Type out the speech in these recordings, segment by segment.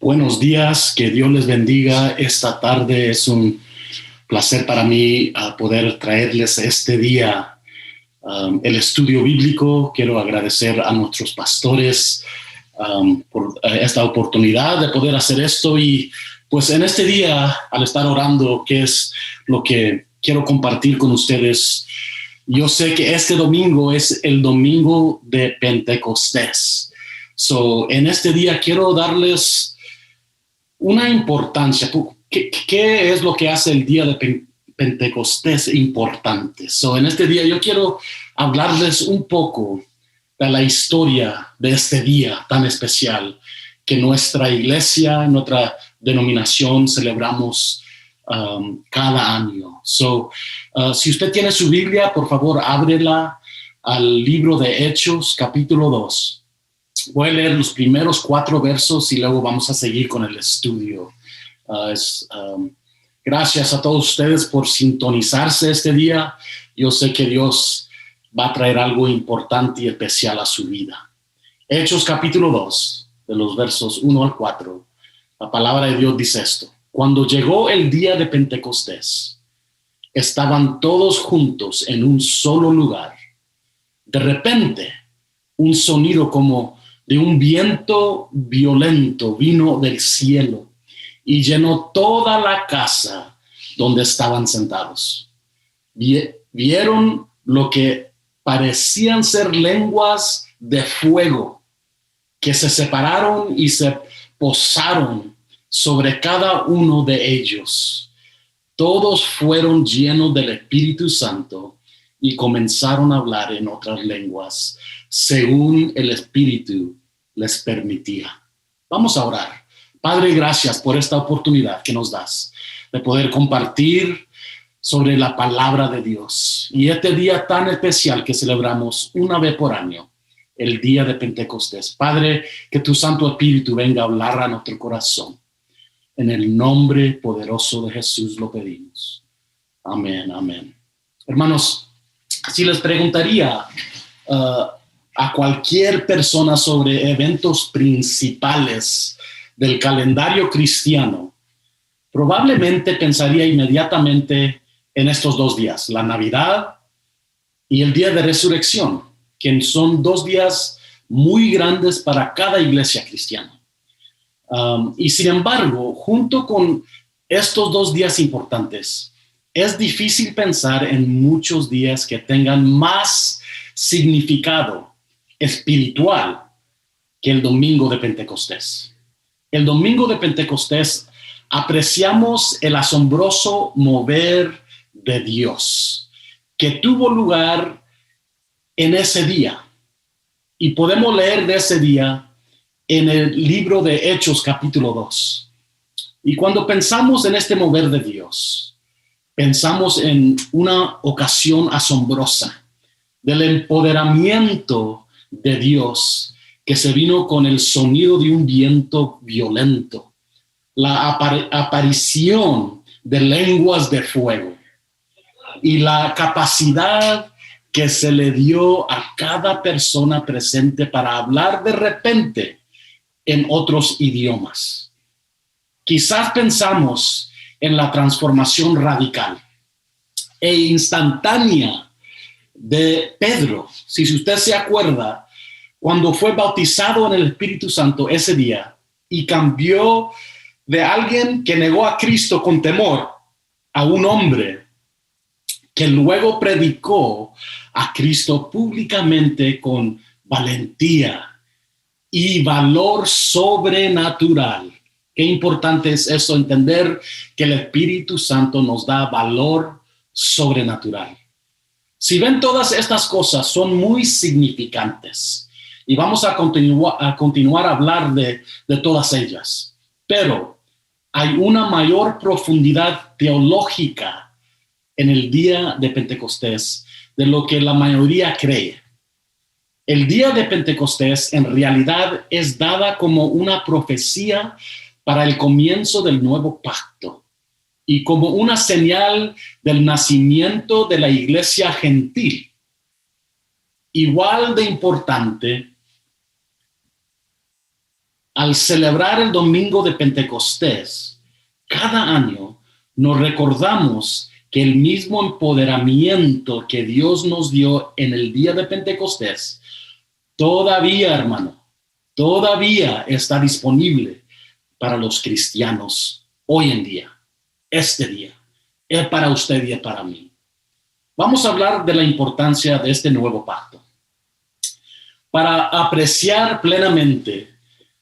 Buenos días, que Dios les bendiga. Esta tarde es un placer para mí poder traerles este día el estudio bíblico. Quiero agradecer a nuestros pastores por esta oportunidad de poder hacer esto y pues en este día, al estar orando, ¿qué es lo que quiero compartir con ustedes? Yo sé que este domingo es el domingo de Pentecostés. En este día quiero darles una importancia. ¿Qué es lo que hace el día de Pentecostés importante? En este día yo quiero hablarles un poco de la historia de este día tan especial que nuestra iglesia, nuestra denominación celebramos cada año. Si usted tiene su Biblia, por favor, ábrela al libro de Hechos, capítulo 2. Voy a leer los primeros 4 versos y luego vamos a seguir con el estudio. Gracias a todos ustedes por sintonizarse este día. Yo sé que Dios va a traer algo importante y especial a su vida. Hechos capítulo 2, de los versos 1 al 4. La palabra de Dios dice esto: Cuando llegó el día de Pentecostés, estaban todos juntos en un solo lugar. De repente, un sonido como de un viento violento vino del cielo y llenó toda la casa donde estaban sentados. Vieron lo que parecían ser lenguas de fuego que se separaron y se posaron sobre cada uno de ellos. Todos fueron llenos del Espíritu Santo y comenzaron a hablar en otras lenguas, según el Espíritu les permitía. Vamos a orar. Padre, gracias por esta oportunidad que nos das de poder compartir sobre la palabra de Dios. Y este día tan especial que celebramos una vez por año, el día de Pentecostés. Padre, que tu Santo Espíritu venga a hablar a nuestro corazón. En el nombre poderoso de Jesús lo pedimos. Amén, amén. Hermanos, si les preguntaría a cualquier persona sobre eventos principales del calendario cristiano, probablemente pensaría inmediatamente en estos 2 días, la Navidad y el día de resurrección, que son 2 días muy grandes para cada iglesia cristiana. Y sin embargo, junto con estos 2 días importantes, es difícil pensar en muchos días que tengan más significado espiritual que el domingo de Pentecostés. El domingo de Pentecostés apreciamos el asombroso mover de Dios que tuvo lugar en ese día. Y podemos leer de ese día en el libro de Hechos capítulo 2. Y cuando pensamos en este mover de Dios, pensamos en una ocasión asombrosa del empoderamiento de Dios que se vino con el sonido de un viento violento, la aparición de lenguas de fuego y la capacidad que se le dio a cada persona presente para hablar de repente en otros idiomas. Quizás pensamos en la transformación radical e instantánea de Pedro. Si usted se acuerda, cuando fue bautizado en el Espíritu Santo ese día y cambió de alguien que negó a Cristo con temor a un hombre que luego predicó a Cristo públicamente con valentía y valor sobrenatural. Qué importante es eso, entender que el Espíritu Santo nos da valor sobrenatural. Si ven, todas estas cosas son muy significantes y vamos a continuar a hablar de todas ellas. Pero hay una mayor profundidad teológica en el día de Pentecostés de lo que la mayoría cree. El día de Pentecostés en realidad es dada como una profecía para el comienzo del nuevo pacto y como una señal del nacimiento de la iglesia gentil. Igual de importante, Al celebrar el domingo de Pentecostés, cada año nos recordamos que el mismo empoderamiento que Dios nos dio en el día de Pentecostés, todavía, hermano, todavía está disponible para los cristianos hoy en día, este día. Es para usted y es para mí. Vamos a hablar de la importancia de este nuevo pacto. Para apreciar plenamente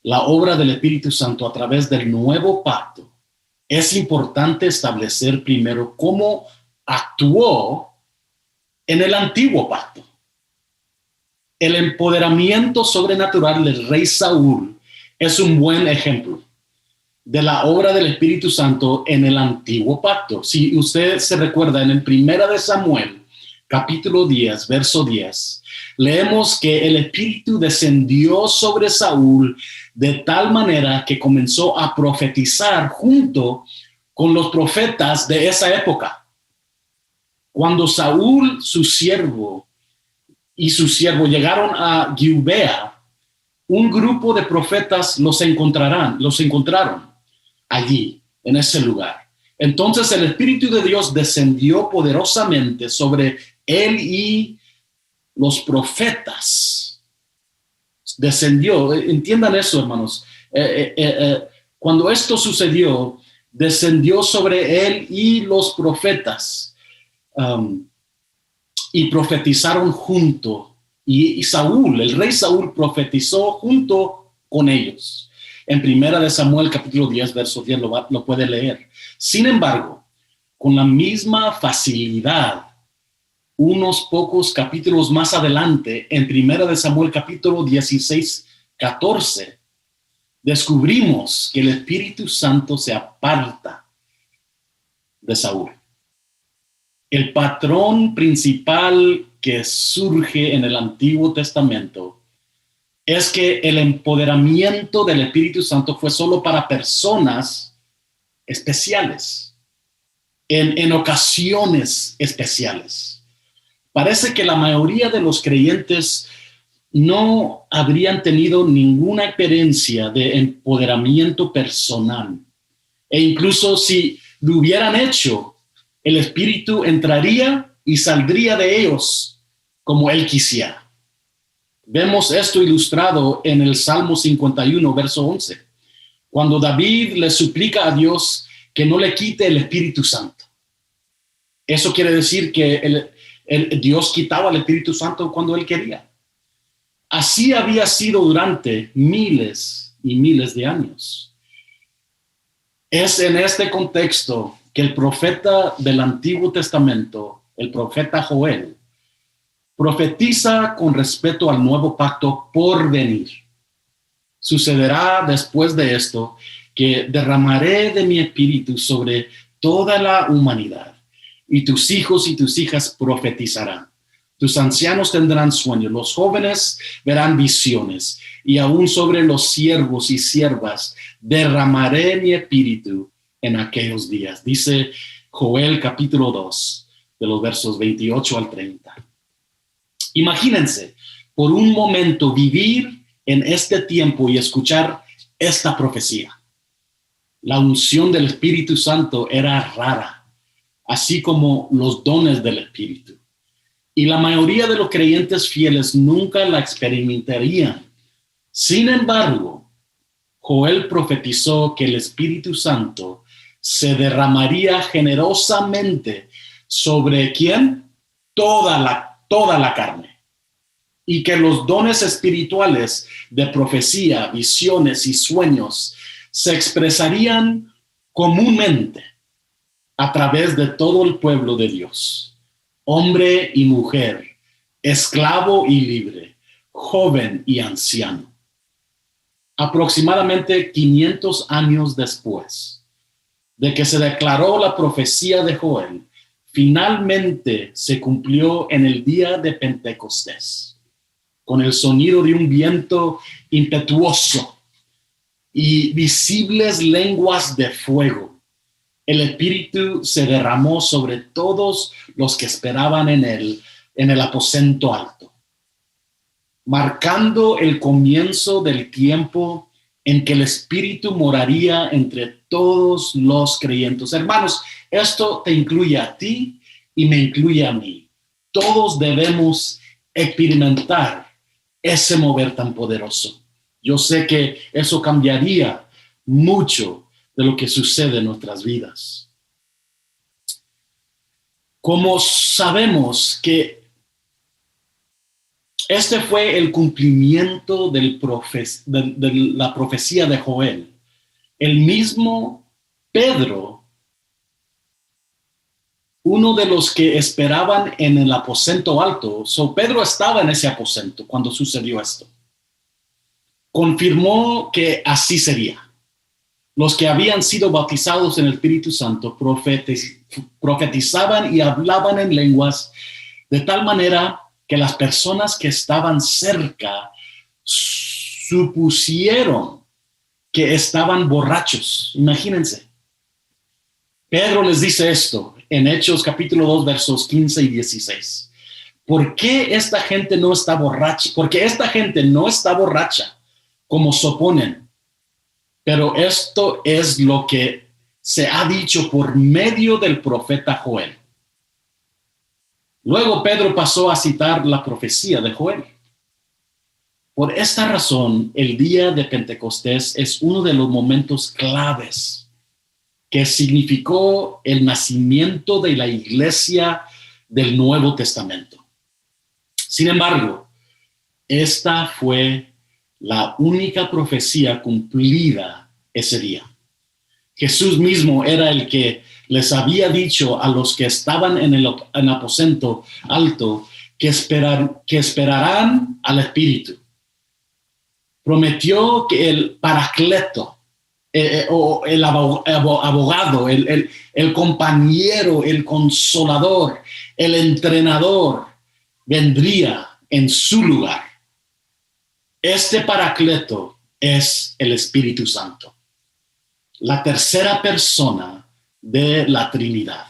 la obra del Espíritu Santo a través del nuevo pacto, es importante establecer primero cómo actuó en el antiguo pacto. El empoderamiento sobrenatural del rey Saúl es un buen ejemplo de la obra del Espíritu Santo en el antiguo pacto. Si usted se recuerda, en el 1 de Samuel, capítulo 10, verso 10, leemos que el Espíritu descendió sobre Saúl de tal manera que comenzó a profetizar junto con los profetas de esa época. Cuando Saúl, su siervo llegaron a Gibeá, un grupo de profetas los encontraron allí, en ese lugar. Entonces el Espíritu de Dios descendió poderosamente sobre él y los profetas. Descendió, entiendan eso, hermanos. Cuando esto sucedió, descendió sobre él y los profetas y profetizaron junto. Y Saúl, el rey Saúl, profetizó junto con ellos. En 1 de Samuel, capítulo 10, verso 10, lo puede leer. Sin embargo, con la misma facilidad, unos pocos capítulos más adelante, en 1 de Samuel, capítulo 16, 14, descubrimos que el Espíritu Santo se aparta de Saúl. El patrón principal que surge en el Antiguo Testamento es que el empoderamiento del Espíritu Santo fue solo para personas especiales, en ocasiones especiales. Parece que la mayoría de los creyentes no habrían tenido ninguna experiencia de empoderamiento personal. E incluso si lo hubieran hecho, el Espíritu entraría y saldría de ellos como Él quisiera. Vemos esto ilustrado en el Salmo 51, verso 11, cuando David le suplica a Dios que no le quite el Espíritu Santo. Eso quiere decir que Dios quitaba el Espíritu Santo cuando Él quería. Así había sido durante miles y miles de años. Es en este contexto que el profeta del Antiguo Testamento, el profeta Joel, profetiza con respecto al nuevo pacto por venir. Sucederá después de esto que derramaré de mi espíritu sobre toda la humanidad, y tus hijos y tus hijas profetizarán. Tus ancianos tendrán sueños, los jóvenes verán visiones, y aún sobre los siervos y siervas derramaré mi espíritu en aquellos días. Dice Joel capítulo 2, de los versos 28 al 30. Imagínense por un momento vivir en este tiempo y escuchar esta profecía. La unción del Espíritu Santo era rara, así como los dones del Espíritu. Y la mayoría de los creyentes fieles nunca la experimentarían. Sin embargo, Joel profetizó que el Espíritu Santo se derramaría generosamente sobre ¿quién? Toda la carne. Y que los dones espirituales de profecía, visiones y sueños se expresarían comúnmente a través de todo el pueblo de Dios, hombre y mujer, esclavo y libre, joven y anciano. Aproximadamente 500 años después de que se declaró la profecía de Joel, finalmente se cumplió en el día de Pentecostés, con el sonido de un viento impetuoso y visibles lenguas de fuego. El Espíritu se derramó sobre todos los que esperaban en él, en el aposento alto, marcando el comienzo del tiempo en que el Espíritu moraría entre todos los creyentes. Hermanos, esto te incluye a ti y me incluye a mí. Todos debemos experimentar ese mover tan poderoso. Yo sé que eso cambiaría mucho de lo que sucede en nuestras vidas. Como sabemos que este fue el cumplimiento de la profecía de Joel, el mismo Pedro, uno de los que esperaban en el aposento alto, Pedro estaba en ese aposento cuando sucedió esto, confirmó que así sería. Los que habían sido bautizados en el Espíritu Santo profetizaban y hablaban en lenguas de tal manera que las personas que estaban cerca supusieron que estaban borrachos. Imagínense. Pedro les dice esto en Hechos capítulo 2, versos 15 y 16. ¿Por qué esta gente no está borracha? Porque esta gente no está borracha, como suponen. Pero esto es lo que se ha dicho por medio del profeta Joel. Luego Pedro pasó a citar la profecía de Joel. Por esta razón, el día de Pentecostés es uno de los momentos claves que significó el nacimiento de la iglesia del Nuevo Testamento. Sin embargo, esta fue la única profecía cumplida ese día. Jesús mismo era el que les había dicho a los que estaban en el aposento alto que esperarán al Espíritu. Prometió que el Paracleto, o el abogado, el compañero, el consolador, el entrenador, vendría en su lugar. Este Paracleto es el Espíritu Santo, la tercera persona de la Trinidad.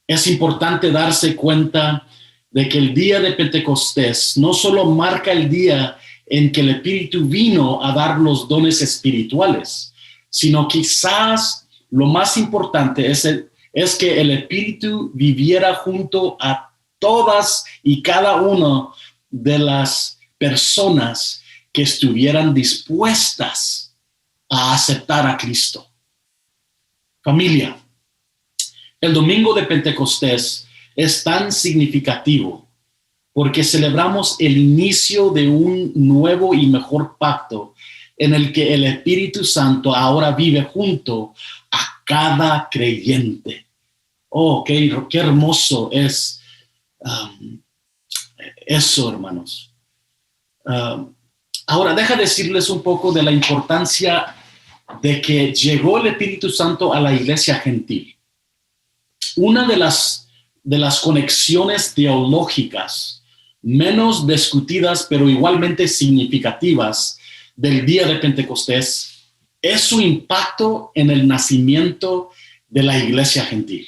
Es importante darse cuenta de que el día de Pentecostés no solo marca el día en que el Espíritu vino a dar los dones espirituales, sino quizás lo más importante es que el Espíritu viviera junto a todas y cada una de las personas que estuvieran dispuestas a aceptar a Cristo. Familia, el domingo de Pentecostés es tan significativo porque celebramos el inicio de un nuevo y mejor pacto en el que el Espíritu Santo ahora vive junto a cada creyente. Oh, qué hermoso es eso, hermanos. Ahora, deja decirles un poco de la importancia de que llegó el Espíritu Santo a la iglesia gentil. Una de las conexiones teológicas menos discutidas, pero igualmente significativas del día de Pentecostés es su impacto en el nacimiento de la iglesia gentil.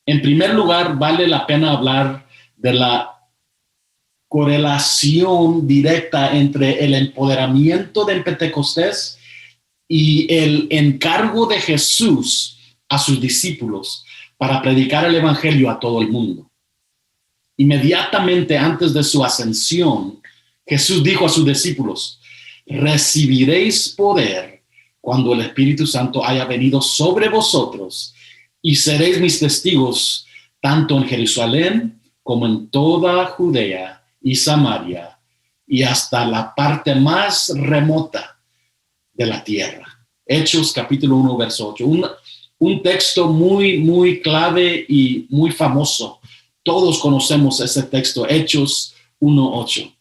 En primer lugar, vale la pena hablar de la correlación directa entre el empoderamiento del Pentecostés y el encargo de Jesús a sus discípulos para predicar el evangelio a todo el mundo. Inmediatamente antes de su ascensión, Jesús dijo a sus discípulos: recibiréis poder cuando el Espíritu Santo haya venido sobre vosotros y seréis mis testigos tanto en Jerusalén como en toda Judea y Samaria y hasta la parte más remota de la tierra. Hechos capítulo 1, verso 8. Un texto muy, muy clave y muy famoso. Todos conocemos ese texto, Hechos 1, 8.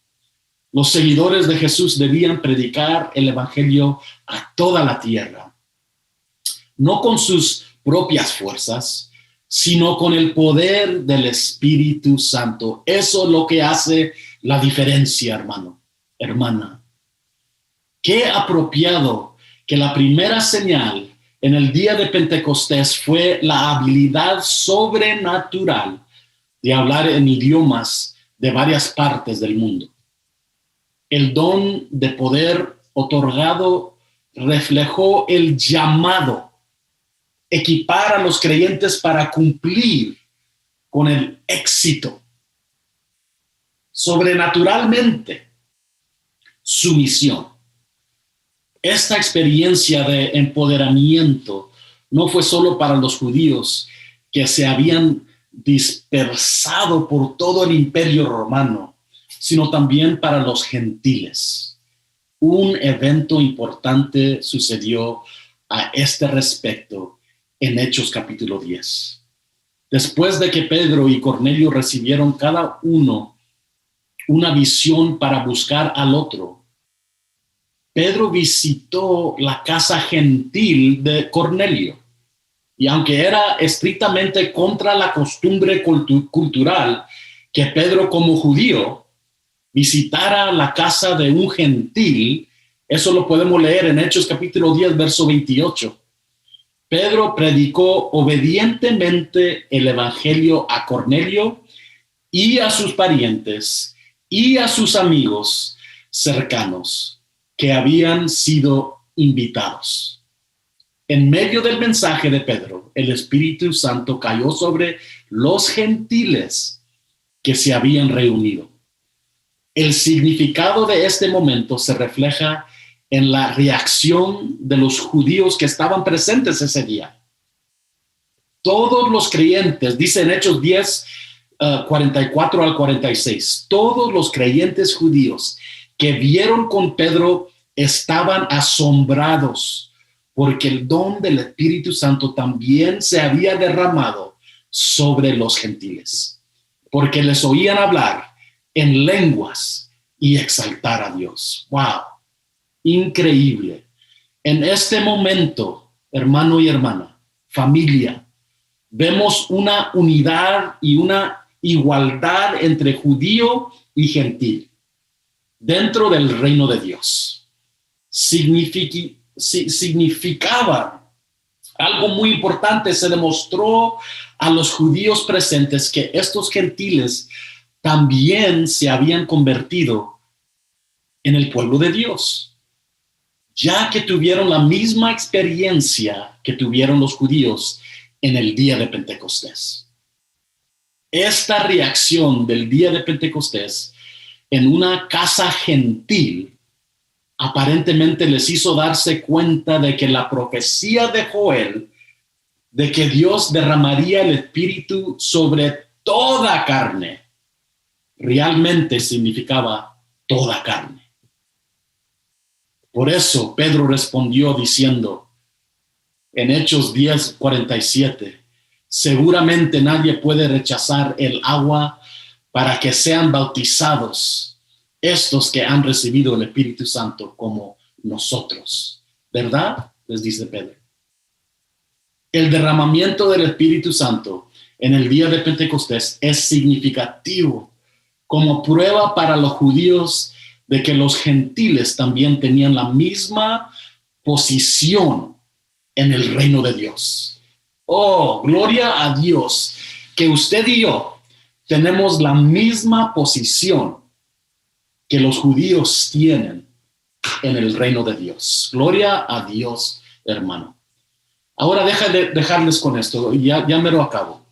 Los seguidores de Jesús debían predicar el evangelio a toda la tierra, no con sus propias fuerzas, sino con el poder del Espíritu Santo. Eso es lo que hace la diferencia, hermano, hermana. Qué apropiado que la primera señal en el día de Pentecostés fue la habilidad sobrenatural de hablar en idiomas de varias partes del mundo. El don de poder otorgado reflejó el llamado, equipar a los creyentes para cumplir con el éxito, sobrenaturalmente, su misión. Esta experiencia de empoderamiento no fue solo para los judíos que se habían dispersado por todo el imperio romano, sino también para los gentiles. Un evento importante sucedió a este respecto en Hechos capítulo 10. Después de que Pedro y Cornelio recibieron cada uno una visión para buscar al otro, Pedro visitó la casa gentil de Cornelio. Y aunque era estrictamente contra la costumbre cultural que Pedro como judío visitara la casa de un gentil, eso lo podemos leer en Hechos capítulo 10, verso 28. Pedro predicó obedientemente el evangelio a Cornelio y a sus parientes y a sus amigos cercanos que habían sido invitados. En medio del mensaje de Pedro, el Espíritu Santo cayó sobre los gentiles que se habían reunido. El significado de este momento se refleja en la reacción de los judíos que estaban presentes ese día. Todos los creyentes, dice en Hechos 10, 44 al 46, todos los creyentes judíos que vieron con Pedro estaban asombrados porque el don del Espíritu Santo también se había derramado sobre los gentiles, porque les oían hablar en lenguas y exaltar a Dios. ¡Wow! Increíble. En este momento, hermano y hermana, familia, vemos una unidad y una igualdad entre judío y gentil dentro del reino de Dios. Significaba algo muy importante. Se demostró a los judíos presentes que estos gentiles también se habían convertido en el pueblo de Dios, ya que tuvieron la misma experiencia que tuvieron los judíos en el día de Pentecostés. Esta reacción del día de Pentecostés en una casa gentil aparentemente les hizo darse cuenta de que la profecía de Joel, de que Dios derramaría el Espíritu sobre toda carne, realmente significaba toda carne. Por eso Pedro respondió diciendo en Hechos 10, 47, seguramente nadie puede rechazar el agua para que sean bautizados estos que han recibido el Espíritu Santo como nosotros. ¿Verdad? Les dice Pedro. El derramamiento del Espíritu Santo en el día de Pentecostés es significativo como prueba para los judíos de que los gentiles también tenían la misma posición en el reino de Dios. Oh, gloria a Dios, que usted y yo tenemos la misma posición que los judíos tienen en el reino de Dios. Gloria a Dios, hermano. Ahora dejarles con esto, ya me lo acabo.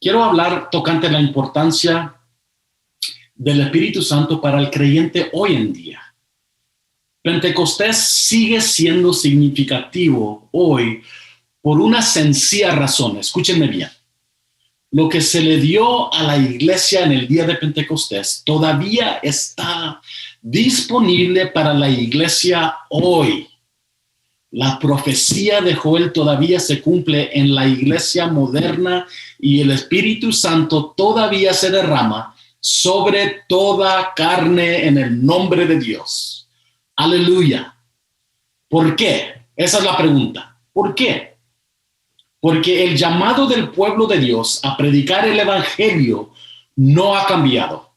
Quiero hablar tocante la importancia del Espíritu Santo para el creyente hoy en día. Pentecostés sigue siendo significativo hoy por una sencilla razón. Escúchenme bien. Lo que se le dio a la iglesia en el día de Pentecostés todavía está disponible para la iglesia hoy. La profecía de Joel todavía se cumple en la iglesia moderna y el Espíritu Santo todavía se derrama sobre toda carne en el nombre de Dios. Aleluya. ¿Por qué? Esa es la pregunta. ¿Por qué? Porque el llamado del pueblo de Dios a predicar el evangelio no ha cambiado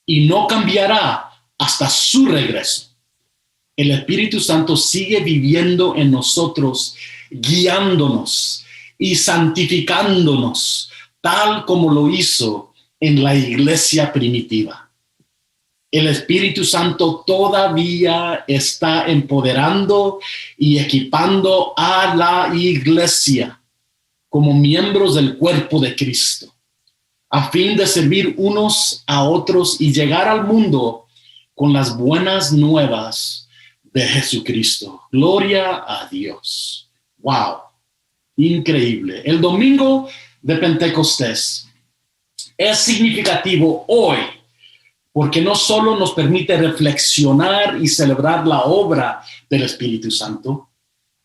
y no cambiará hasta su regreso. El Espíritu Santo sigue viviendo en nosotros, guiándonos y santificándonos, tal como lo hizo en la iglesia primitiva. El Espíritu Santo todavía está empoderando y equipando a la iglesia como miembros del cuerpo de Cristo, a fin de servir unos a otros y llegar al mundo con las buenas nuevas de Jesucristo. Gloria a Dios. Wow, increíble. El domingo de Pentecostés es significativo hoy, porque no solo nos permite reflexionar y celebrar la obra del Espíritu Santo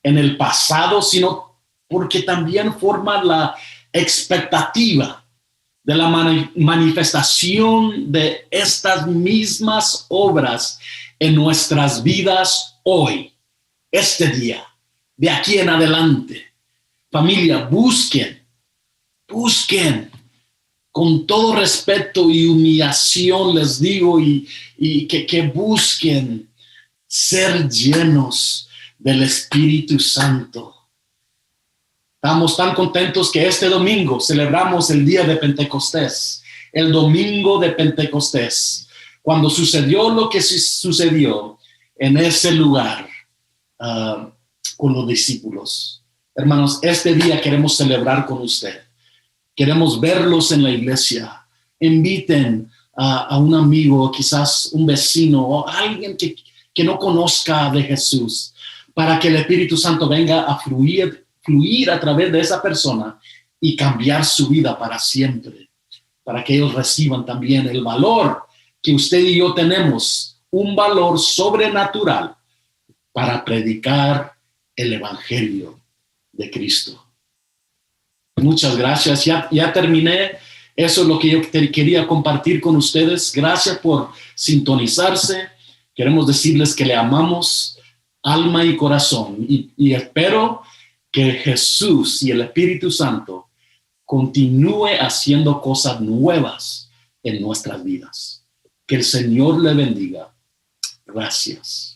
en el pasado, sino porque también forma la expectativa de la manifestación de estas mismas obras en nuestras vidas hoy, este día, de aquí en adelante. Familia, busquen con todo respeto y humillación les digo, y que busquen ser llenos del Espíritu Santo. Estamos tan contentos que este domingo celebramos el día de Pentecostés, el domingo de Pentecostés, cuando sucedió lo que sucedió en ese lugar con los discípulos. Hermanos, este día queremos celebrar con usted. Queremos verlos en la iglesia. Inviten a un amigo, quizás un vecino o alguien que no conozca de Jesús, para que el Espíritu Santo venga a fluir a través de esa persona y cambiar su vida para siempre, para que ellos reciban también el valor que usted y yo tenemos, un valor sobrenatural para predicar el Evangelio de Cristo. Muchas gracias. Ya terminé. Eso es lo que yo quería compartir con ustedes. Gracias por sintonizarse. Queremos decirles que le amamos alma y corazón y espero que Jesús y el Espíritu Santo continúe haciendo cosas nuevas en nuestras vidas. Que el Señor le bendiga. Gracias.